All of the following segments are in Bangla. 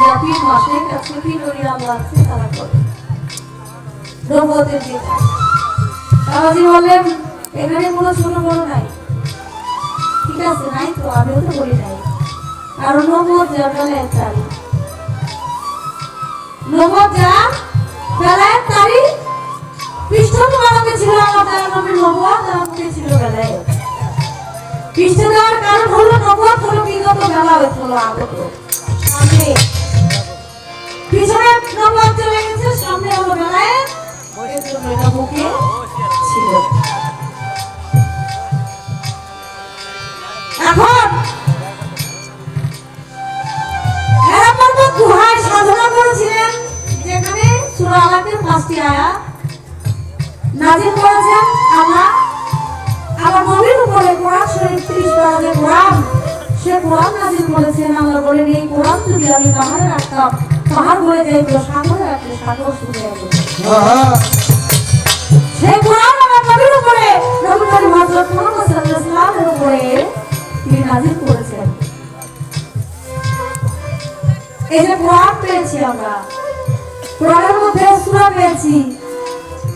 জাতির মাসে কাছে কি করিয়া লাগছে তারা করে নবুয়তের যে কাজ। বাবাজি বললেন এখানে কোনো ছোট বড় নাই, ঠিক আছে নাই তো, আমিও তো বলি নাই, কারণ নবুয়ত যা বেলায়েত তারি, নবুয়ত যা বেলায়েত তারি, পৃষ্ঠপোষকতা ছিল আমাদের নবীর নবুয়ত, আমাদের ছিল বেলায়েত। পৃষ্ঠ দেওয়ার কারণ হলো নবুয়ত হলো বিগত, বেলায়েত হলো আগত। সামনে পিছনে নবুয়ত চলে গেছে, সামনে হলো বেলায়েত, এর জন্য এটা বুকে ছিল। এখন হেরা পর্বত গুহায় সাধনা করেছিলেন, যেখানে সূরা আলাকের 5টি আয়াত নাযিল করেছেন আল্লাহ। আবার নবীর উপরে কোরআন শরীফ 30 পারা যে কোরআন, সে কোরআন নাযিল করেছেন। আল্লাহ বলেন এই কোরআন যদি আমি পাহাড়ে রাখতাম, পাহাড় বলে যাইত, সাগরে রাখলে সাগর শুকিয়ে যাবে। সেই কোরআন আমার নবীর উপরে, নবী করিম হযরত মুহাম্মদ সাল্লাল্লাহু আলাইহি ওয়াসাল্লামের উপরে তিনি নাযিল করেছেন। এই যে কোরআন পেয়েছি আমরা, কোরআনের মধ্যে সূরা পেয়েছি,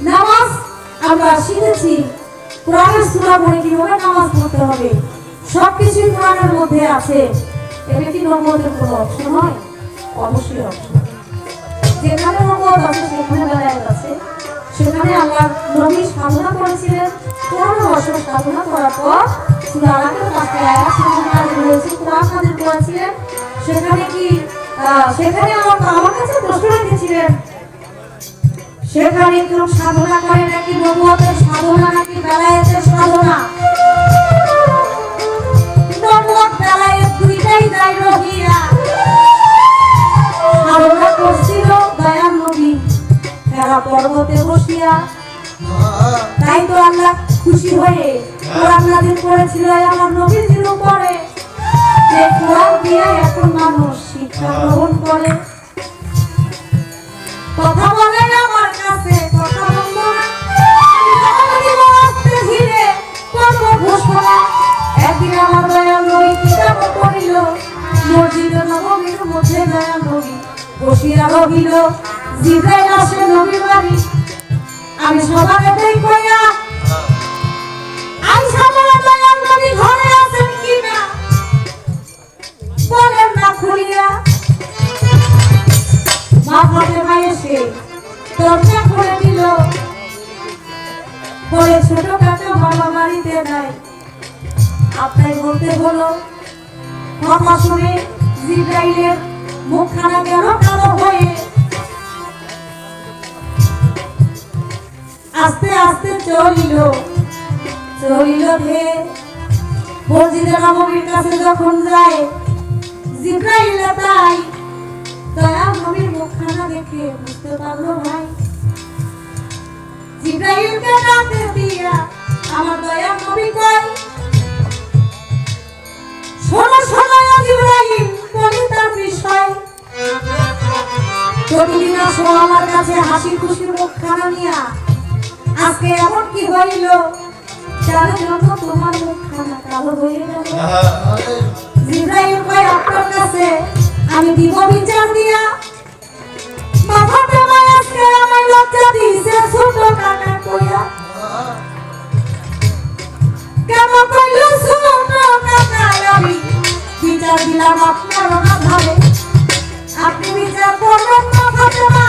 নামাজ আমরা শিখেছি, কোরআনের সূরা পড়ে কিভাবে নামাজ পড়তে হবে সবকিছু কোরআনের মধ্যে আছে। এটা কি নবুয়তের কোনো অংশ নয়? অবশ্যই অংশ। যেখানে নবুয়ত আছে সেখানে বেলায়েত আছে। সেখানে আল্লাহ নবী সাধনা করেছিলেন, 15 বছর সাধনা করার পর সূরা আলাকের 5টি আয়াত সেখানে নাযিল হয়েছে, কোরআন নাযিল করেছিলেন। সেখানে কি সেখানে আমার কাছে প্রশ্ন রেখেছিলেন, সেখানে কেউ সাধনা করে নাকি নবুয়তের সাধনা নাকি বেলায়েতের সাধনা? নবুয়ত বেলায়েত দুইটাই যায় রহিয়া। সাধনা করছিল দয়ার নবী হেরা পর্বতে বসিয়া, তাই তো আল্লাহ খুশি হয়ে কোরআন নাযিল করেছিল আমার নবীর উপরে, যে কোরআন দিয়ে এখন মানুষ শিক্ষা গ্রহণ করে। কথা বলে আমার কাছে, কথা বলবো না, আস্তে ধীরে করব ঘোষণা। একদিন আমার দয়াল নবী কিতাব পড়িল, মসজিদে নববীর মধ্যে দয়াল নবী বসিয়া রহিল। জিবরাইল আসে নবীর বাড়ি, আমি সবারে দেখাইয়া আইসা বলে দয়াল নবী ঘরে আছেন কিনা, বলেন না খুলিয়া। মা ফাতেমা এসে দরজা খুলে দিল, বলে ছোট কাকা বাবা বাড়িতে নাই, আপনাই বলতে হলো। কথা শুনে জিবরাইলের মুখখানা কেন কালো হয়ে আস্তে আস্তে চলিল ধে মসজিদে নববীর কাছে যখন যায় জিবরাইল, তাই দয়াল নবীর মুখখানা দেখে বুঝতে পারলো ভাই। জিবরাইলকে ডাকে দিয়া আমার দয়াল নবী কয়, শোনো শোনো জিবরাইল, বলি তার বিষয়। প্রতিদিন আসো আমার কাছে হাসি খুশি মুখখানা নিয়া, আজকে এমন কি হইল যার জন্য তোমার মুখখানা কালো হয়ে গেল? জিবরাইল কয় আপনার কাছে আমি দিব বিচার দিয়া। মাথাতে আজকে আমার লজ্জা দিয়েছে ছোট কাকা কইয়া, কেন কইল ছোট কাকা? আমি বিচার দিলাম আপনার অনাধারে, আপনি বিচার করবেন না ফাতেমা,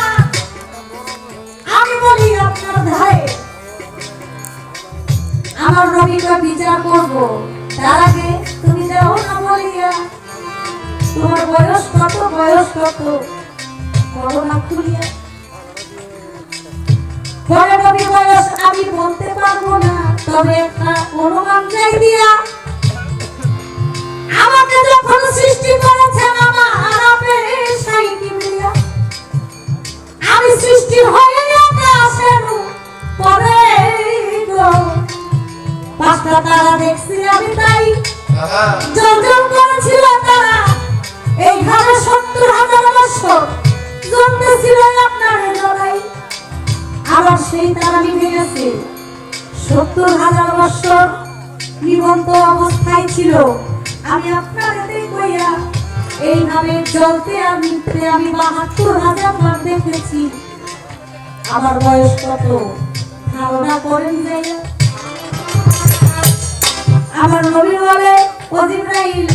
আমি বলি আপনার ধারে। আমার নবীকে বিচার করব, তার আগে তুমি যাও না বলিয়া, তোমার বয়স কত, বয়স কত বলো না খুলিয়া। পরে নবী বয়স আমি বলতে পারবো না, তবে একটা অনুমান চাই দিয়া। আমাকে যখন সৃষ্টি করেছেন আমার পেশাই কিবরিয়া, আমি সৃষ্টি হয়ে আকাশের পরে গো 5টা তারা দেখছি আমি, তাই জ্বলজ্বল করেছিল তারা। এইখানে 70,000 বছর জ্বলতেছিল আপনার লড়াই, আবার সেই তারা নিভে গেছে। 70,000 বছর নিবন্ত অবস্থায় ছিল। আমি আপনার কইয়া এইভাবে জ্বলতে আমি ৭২,০০০ বার দেখেছি। আমার বয়স কত ধারণা করেন যাইয়া? আমার নবী বলে, ও জিবরাইল,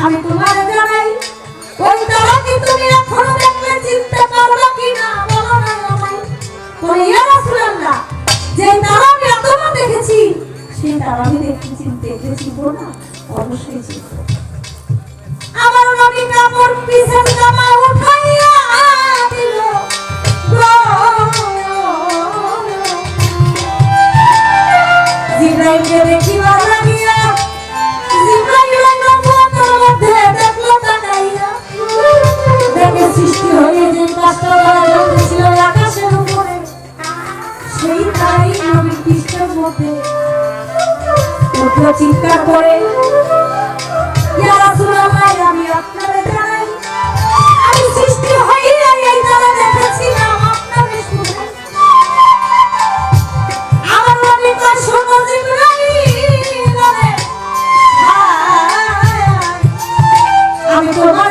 আমি তোমারে জানাই, ওই তারা কি তুমি এখনো দেখলে চিনতে পারবে কিনা? বলো না আমায়। বলে, ইয়া রাসূলুল্লাহ, যে তারা আমি এতবার দেখেছি, সেই তারা আমি চিনতে না? অবশ্যই চিনব। আমার নবী কাপড় পিছের জামা উঠাইয়া দিল, জিবরাইলকে দেখিবার লাগিয়া, জিবরাইল নবুয়তের মধ্যে দেখলো তাকাইয়া, দেখে সৃষ্টি হয়ে যে কাজটা তারা জ্বলতেছিল আকাশের উপরে, সেই তাই নবী কৃষ্ণের মধ্যে উঠলো চিৎকার করে, ইয়া রাসূলুল্লাহ, আমি আপনারে জানাই, আমি সৃষ্টি হইয়া এই তারা দেখেছিলাম আপনারে শুনে। আমার নবী কয়, শোনো জিবরাইল, আমি তোমার